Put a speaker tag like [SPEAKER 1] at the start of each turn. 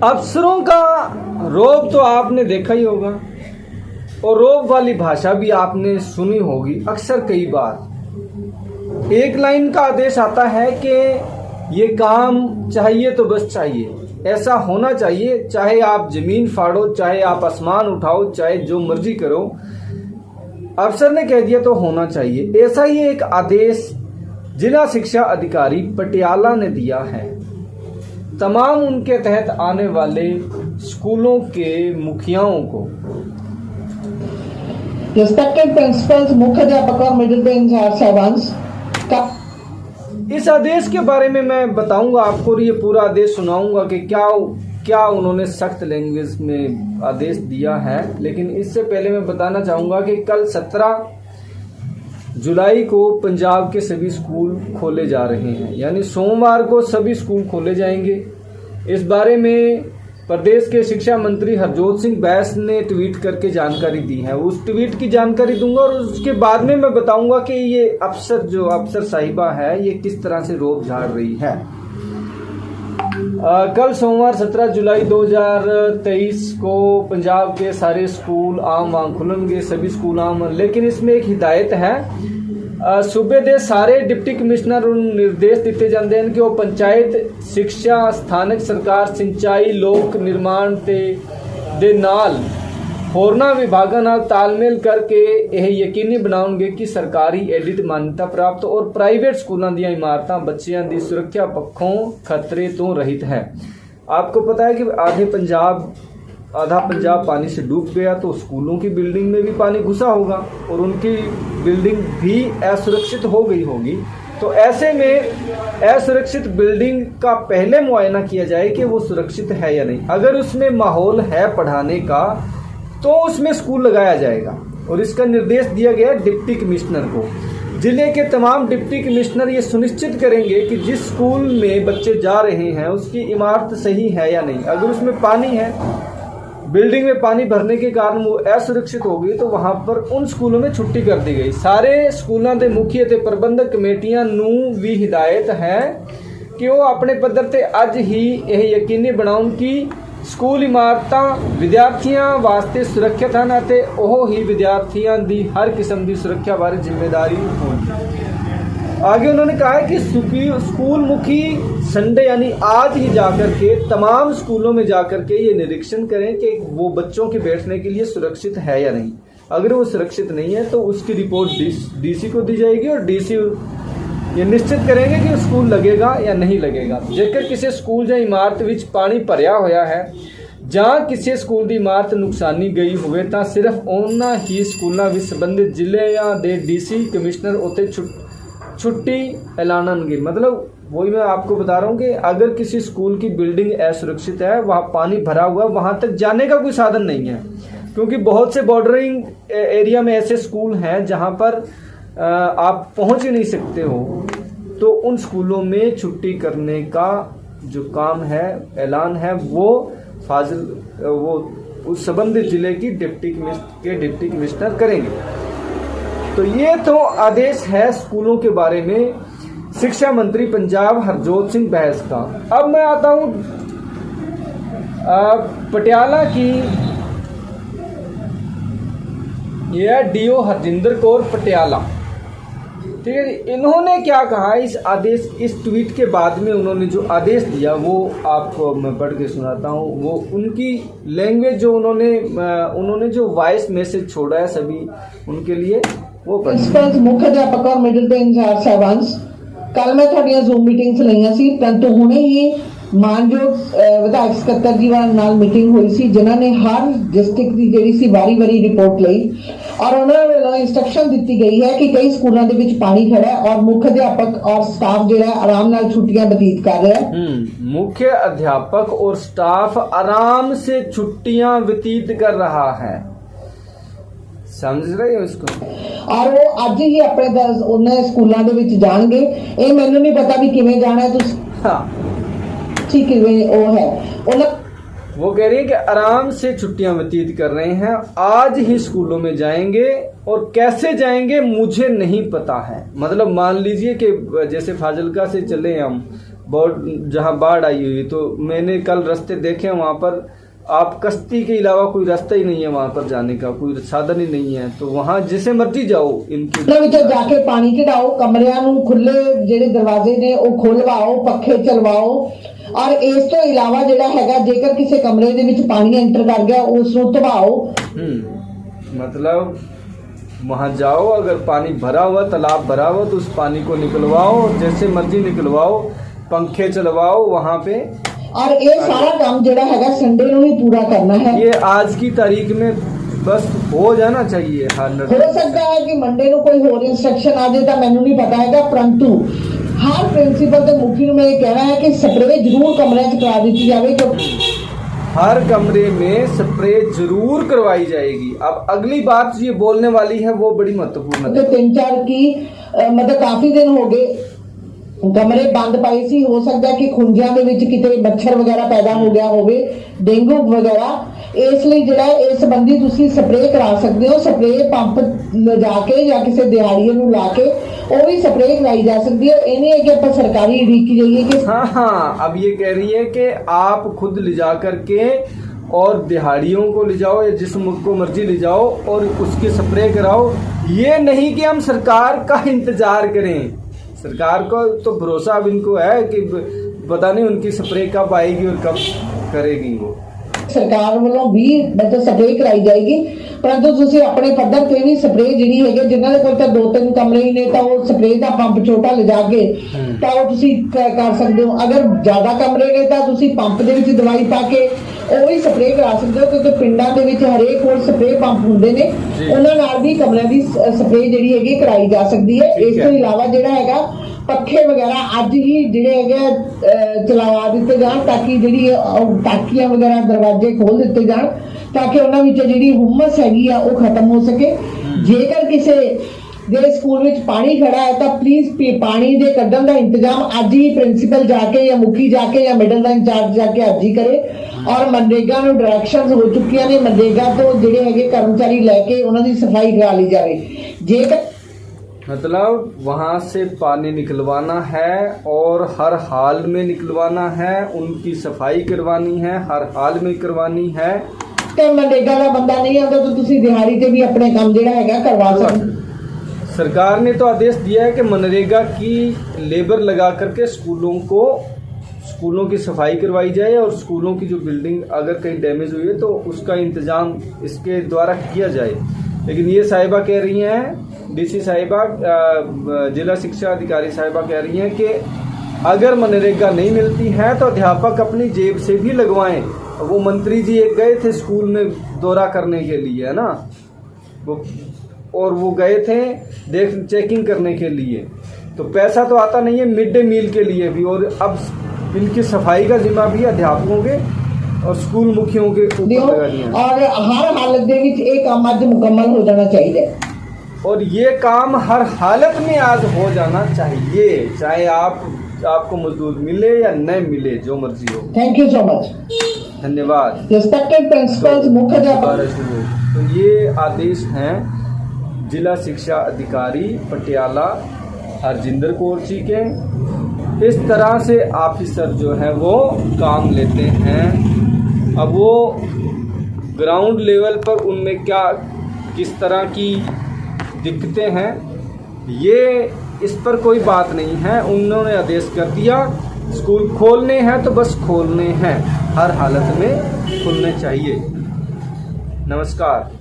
[SPEAKER 1] अफसरों का रौब तो आपने देखा ही होगा और रौब वाली भाषा भी आपने सुनी होगी अक्सर कई बार। एक लाइन का आदेश आता है कि ये काम चाहिए तो बस चाहिए, ऐसा होना चाहिए, चाहे आप जमीन फाड़ो, चाहे आप आसमान उठाओ, चाहे जो मर्जी करो, अफसर ने कह दिया तो होना चाहिए। ऐसा ही एक आदेश जिला शिक्षा अधिकारी पटियाला ने दिया है। तमाम उनके तहत आने वाले स्कूलों के मुखियाओं को,
[SPEAKER 2] रिस्पेक्टेड प्रिंसिपल्स, मुख्य अध्यापक और मिडिल इंचार्ज साहबान का
[SPEAKER 1] इस आदेश के बारे में मैं बताऊंगा आपको, ये पूरा आदेश सुनाऊंगा कि क्या उन्होंने सख्त लैंग्वेज में आदेश दिया है। लेकिन इससे पहले मैं बताना चाहूंगा कि कल 17 जुलाई को पंजाब के सभी स्कूल खोले जा रहे हैं, यानी सोमवार को सभी स्कूल खोले जाएंगे। इस बारे में प्रदेश के शिक्षा मंत्री हरजोत सिंह बैस ने ट्वीट करके जानकारी दी है। उस ट्वीट की जानकारी दूंगा और उसके बाद में मैं बताऊंगा कि ये अफसर साहिबा है ये किस तरह से रोक झाड़ रही है। कल सोमवार 17 जुलाई 2023 को पंजाब के सारे स्कूल आम वांग खुलेंगे, सभी स्कूल आम। लेकिन इसमें एक हिदायत है, सूबे दे सारे डिप्टी कमिश्नर निर्देश दिते जाते हैं कि वो पंचायत शिक्षा, स्थानक सरकार, सिंचाई, लोक निर्माण दे नाल होरना विभागां नाल तालमेल करके यह यकीनी बनाउणगे कि सरकारी एडिट मान्यता प्राप्त और प्राइवेट स्कूलों दी इमारतां बच्चियां दी सुरक्षा पक्षों खतरे तो रहित है। आपको पता है कि आधा पंजाब पानी से डूब गया, तो स्कूलों की बिल्डिंग में भी पानी घुसा होगा और उनकी बिल्डिंग भी असुरक्षित हो गई होगी। तो ऐसे में असुरक्षित बिल्डिंग का पहले मुआयना किया जाए कि वो सुरक्षित है या नहीं। अगर उसमें माहौल है पढ़ाने का तो उसमें स्कूल लगाया जाएगा और इसका निर्देश दिया गया डिप्टी कमिश्नर को। जिले के तमाम डिप्टी कमिश्नर ये सुनिश्चित करेंगे कि जिस स्कूल में बच्चे जा रहे हैं उसकी इमारत सही है या नहीं। अगर उसमें पानी है, बिल्डिंग में पानी भरने के कारण वो असुरक्षित हो गई, तो वहां पर उन स्कूलों में छुट्टी कर दी गई। सारे स्कूलों के मुखिया ते प्रबंधक कमेटियां नूं भी हिदायत है कि वो अपने पद्धर ते अज ही यह यकीनी बनाउण कि स्कूल इमारतां विद्यार्थियों वास्ते सुरक्षित हैं ते ओह ही विद्यार्थियों की हर किस्म की सुरक्षा बारे जिम्मेदारी होगी। आगे उन्होंने कहा है कि स्कूल मुखी संडे यानी आज ही जाकर के तमाम स्कूलों में जाकर के ये निरीक्षण करें कि वो बच्चों के बैठने के लिए सुरक्षित है या नहीं। अगर वो सुरक्षित नहीं है तो उसकी रिपोर्ट डीसी को दी जाएगी और डीसी ये निश्चित करेंगे कि स्कूल लगेगा या नहीं लगेगा। जेकर किसी स्कूल या इमारत विच पानी भरिया होया है ਜਾਂ ਕਿਸੇ ਸਕੂਲ ਦੀ ਇਮਾਰਤ ਨੁਕਸਾਨੀ ਗਈ ਹੋਵੇ ਤਾਂ ਸਿਰਫ ਉਹਨਾਂ ਹੀ ਸਕੂਲਾਂ ਵਿੱਚ ਸੰਬੰਧਿਤ ਜ਼ਿਲ੍ਹਿਆਂ ਦੇ ਡੀਸੀ कमिश्नर ਉੱਤੇ छुट्टी ऐलानेंगे। मतलब वही मैं आपको बता रहा हूँ कि अगर किसी स्कूल की बिल्डिंग असुरक्षित है, वहाँ पानी भरा हुआ, वहाँ तक जाने का कोई साधन नहीं है, क्योंकि बहुत से बॉर्डरिंग एरिया में ऐसे स्कूल हैं जहाँ पर आप पहुँच ही नहीं सकते हो, तो उन स्कूलों में छुट्टी करने का जो काम है, ऐलान है, वो उस संबंधित जिले की डिप्टी कमिश्नर करेंगे। तो ये तो आदेश है स्कूलों के बारे में शिक्षा मंत्री पंजाब हरजोत सिंह बैस का। अब मैं आता हूं पटियाला की, यह डीओ हरजिंदर कौर पटियाला, ठीक है जी। इन्होंने क्या कहा इस आदेश, इस ट्वीट के बाद में उन्होंने जो आदेश दिया वो आपको मैं पढ़ के सुनाता हूँ। वो उनकी लैंग्वेज जो उन्होंने जो वॉइस मैसेज छोड़ा है सभी उनके लिए, वो
[SPEAKER 2] प्रिंसिपल्स, मुख्य अध्यापक और मिडिल इंचार्ज साहबान, कल मैं थोड़ी जूम मीटिंग्स लईਆਂ ਸੀ, परंतु ਹੁਣੇ ही मानयोग विधायक ਸਕੱਤਰ जी नाल मीटिंग हुई सी, जिन्होंने हर डिस्ट्रिक्ट की ਜਿਹੜੀ ਸੀ ਵਾਰੀ-ਵਾਰੀ रिपोर्ट ਲਈ और उन्होंने ਵੱਲੋਂ इंस्ट्रक्शन दी गई है कि कई स्कूलों के विच पानी खड़ा है और मुख्य अध्यापक और स्टाफ जो है आराम नाल छुट्टियां व्यतीत कर रहा है।
[SPEAKER 1] मुख्य अध्यापक और स्टाफ आराम से छुट्टियां व्यतीत कर रहा है, समझ रहे हो इसको।
[SPEAKER 2] और वो आज ही अपने उन्हें स्कूलों के विच जाणगे। ये मैनूं नहीं पता भी किवें जाना है, ठीक है।
[SPEAKER 1] वो कह रही है कि आराम से छुट्टियां व्यतीत कर रहे हैं, आज ही स्कूलों में जाएंगे और कैसे जाएंगे मुझे नहीं पता है। मतलब मान लीजिए कि जैसे फाजिलका से चले हम जहाँ बाढ़ आई हुई, तो मैंने कल रास्ते देखे, वहाँ पर आप कश्ती के अलावा कोई रास्ता ही नहीं है, वहाँ पर जाने का कोई साधन ही नहीं है। तो वहाँ जिसे मर्जी जाओ, इनके
[SPEAKER 2] जाके पानी चढ़ाओ, कमरिਆਂ ਨੂੰ खुले ਜਿਹੜੇ ਦਰਵਾਜ਼ੇ ਨੇ ਉਹ ਖੋਲਵਾਓ, ਪੱਖੇ ਚਲਵਾਓ। और इस तो इलावा ਜਿਹੜਾ ਹੈਗਾ ਜੇਕਰ ਕਿਸੇ ਕਮਰੇ ਦੇ ਵਿੱਚ ਪਾਣੀ ਐਂਟਰ कर गया ਉਸ ਨੂੰ ਧਵਾਓ।
[SPEAKER 1] मतलब वहाँ जाओ, अगर पानी भरा हुआ, तालाब भरा हुआ, तो उस पानी को निकलवाओ, जैसे मर्जी निकलवाओ, पंखे चलवाओ वहाँ पे।
[SPEAKER 2] और ये सारा काम ਜਿਹੜਾ ਹੈਗਾ संडे ਨੂੰ ही पूरा करना है।
[SPEAKER 1] ये आज की तारीख में बस हो जाना चाहिए।
[SPEAKER 2] हो सकता है कि मंडे ਨੂੰ कोई होर इंस्ट्रक्शन आ जाए, तो मैंने नहीं पता है, परंतु हर प्रिंसीपल ਤੇ मुखी ਨੂੰ मैं ये कहना है कि स्प्रे जरूर कमरे च करा दी जाए, क्योंकि
[SPEAKER 1] हर कमरे में स्प्रे जरूर करवाई जाएगी। अब अगली बात ये बोलने वाली है वो बड़ी महत्वपूर्ण है।
[SPEAKER 2] 3-4 की मतलब काफी दिन हो गए कमरे बंद पाए सी। हो सकता है कि खुंजियां ਦੇ ਵਿੱਚ ਕਿਤੇ ਮੱਛਰ ਵਗੈਰਾ ਪੈਦਾ ਹੋ ਗਿਆ ਹੋਵੇ, ਡੇਂਗੂ ਵਗੈਰਾ। ਇਸ ਲਈ ਜਿਹੜਾ ਇਸ ਸੰਬੰਧੀ ਤੁਸੀਂ ਸਪਰੇਅ ਕਰਾ ਸਕਦੇ ਹੋ। ਸਪਰੇਅ ਪੰਪ ਲਿਜਾ ਕੇ ਜਾਂ ਕਿਸੇ ਦਿਹਾੜੀਏ ਨੂੰ ਲਾ ਕੇ ਉਹ ਵੀ ਸਪਰੇਅ कराई जा सकती है। ये नहीं है कि आप सरकारी उड़ीकी जाइए कि
[SPEAKER 1] हाँ, अब ये कह रही है कि आप खुद ले जा करके और दिहाड़ियों को ले जाओ या जिस को मर्जी ले जाओ और उसकी स्प्रे कराओ। ये नहीं कि हम सरकार का इंतजार करें। सरकार को तो भरोसा अब इनको है कि पता नहीं उनकी स्प्रे कब आएगी और कब करेगी वो।
[SPEAKER 2] सरकार वालों भी मतलब स्प्रे कराई जाएगी, परंतु तुसी अपने पद्धर ते भी स्प्रे जिहड़ी है जिन्हां दे कोल तां 2-3 कमरे ही ने तां वो स्प्रे दा पंप छोटा लिजा के तां वो तुसी कर सकदे हो। अगर ज्यादा कमरे ने तां तुसी पंप दे विच दवाई पा के ਉਹ ਵੀ ਸਪਰੇ ਕਰਾ ਸਕਦੇ ਹੋ, ਕਿਉਂਕਿ ਪਿੰਡਾਂ ਦੇ ਵਿੱਚ ਹਰੇਕ ਕੋਲ ਸਪਰੇ ਪੰਪ ਹੁੰਦੇ ਨੇ, ਉਹਨਾਂ ਨਾਲ ਵੀ ਕਮਰਿਆਂ ਦੀ ਸਪਰੇ ਜਿਹੜੀ ਹੈਗੀ ਕਰਾਈ ਜਾ ਸਕਦੀ ਹੈ। ਇਸ ਤੋਂ ਇਲਾਵਾ ਜਿਹੜਾ ਹੈਗਾ ਪੱਖੇ ਵਗੈਰਾ ਅੱਜ ਹੀ ਜਿਹੜੇ ਹੈਗੇ ਚਲਾਵਾ ਦਿੱਤੇ ਜਾਣ, ਤਾਂ ਕਿ ਜਿਹੜੀ ਟਾਕੀਆਂ ਵਗੈਰਾ ਦਰਵਾਜ਼ੇ ਖੋਲ ਦਿੱਤੇ ਜਾਣ, ਤਾਂ ਕਿ ਉਹਨਾਂ ਵਿੱਚ ਜਿਹੜੀ ਹੁਮਸ ਹੈਗੀ ਆ ਉਹ ਖਤਮ ਹੋ ਸਕੇ। ਜੇਕਰ ਕਿਸੇ ਜਿਹੜੇ ਸਕੂਲ ਵਿੱਚ ਪਾਣੀ ਖੜਾ ਹੈ ਤਾਂ ਪਲੀਜ਼ ਪਾਣੀ ਦੇ ਕੱਢਣ ਦਾ ਇੰਤਜ਼ਾਮ ਅੱਜ ਹੀ ਪ੍ਰਿੰਸੀਪਲ ਜਾ ਕੇ ਜਾਂ ਮੁਖੀ ਜਾ ਕੇ ਜਾਂ ਮਿਡਲ ਦਾ ਇੰਚਾਰਜ ਜਾ ਕੇ ਅੱਜ ਹੀ ਕਰੇ। और मनरेगा ਨੂੰ ਡਾਇਰੈਕਸ਼ਨਸ ਹੋ ਚੁੱਕੀਆਂ ਨੇ, मनरेगा ਤੋਂ ਜਿਹੜੇ ਹੈਗੇ कर्मचारी लेके ਉਹਨਾਂ ਦੀ सफाई करा ली जाए। जेकर
[SPEAKER 1] मतलब वहाँ से पानी निकलवाना है और हर हाल में निकलवाना है, उनकी सफाई करवानी है, हर हाल में करवानी है।
[SPEAKER 2] ਤੇ मनरेगा ਦਾ ਬੰਦਾ नहीं आता तो ਤੁਸੀਂ ਦਿਹਾੜੀ ਤੇ भी अपने काम ਜਿਹੜਾ ਹੈਗਾ करवा सकते।
[SPEAKER 1] सरकार ने तो आदेश दिया है कि मनरेगा की लेबर लगा करके स्कूलों की सफाई करवाई जाए और स्कूलों की जो बिल्डिंग अगर कहीं डैमेज हुई है तो उसका इंतजाम इसके द्वारा किया जाए। लेकिन ये साहिबा कह रही हैं, डीसी साहिबा, जिला शिक्षा अधिकारी साहिबा कह रही हैं कि अगर मनरेगा नहीं मिलती है तो अध्यापक अपनी जेब से भी लगवाएं। वो मंत्री जी एक गए थे स्कूल में दौरा करने के लिए, है ना, वो गए थे चेकिंग करने के लिए, तो पैसा तो आता नहीं है मिड डे मील के लिए भी, और अब इनकी सफाई का जिम्मा भी अध्यापकों के और स्कूल मुखियों के ऊपर लगा दिया।
[SPEAKER 2] और हर हालत दे विच एक काम आज मुकम्मल हो जाना चाहिए,
[SPEAKER 1] और ये काम हर हालत में आज हो जाना चाहिए, चाहे आपको मजदूर मिले या न मिले, जो मर्जी हो।
[SPEAKER 2] थैंक यू सो मच,
[SPEAKER 1] धन्यवाद।
[SPEAKER 2] रिस्पेक्टेड प्रिंसिपल्स, मुख्य अध्यापक।
[SPEAKER 1] तो ये आदेश हैं जिला शिक्षा अधिकारी पटियाला हरजिंदर कौर जी के। इस तरह से ऑफिसर जो है वो काम लेते हैं। अब वो ग्राउंड लेवल पर उनमें किस तरह की दिक्कतें हैं, ये इस पर कोई बात नहीं है। उन्होंने आदेश कर दिया, स्कूल खोलने हैं तो बस खोलने हैं, हर हालत में खुलने चाहिए। नमस्कार।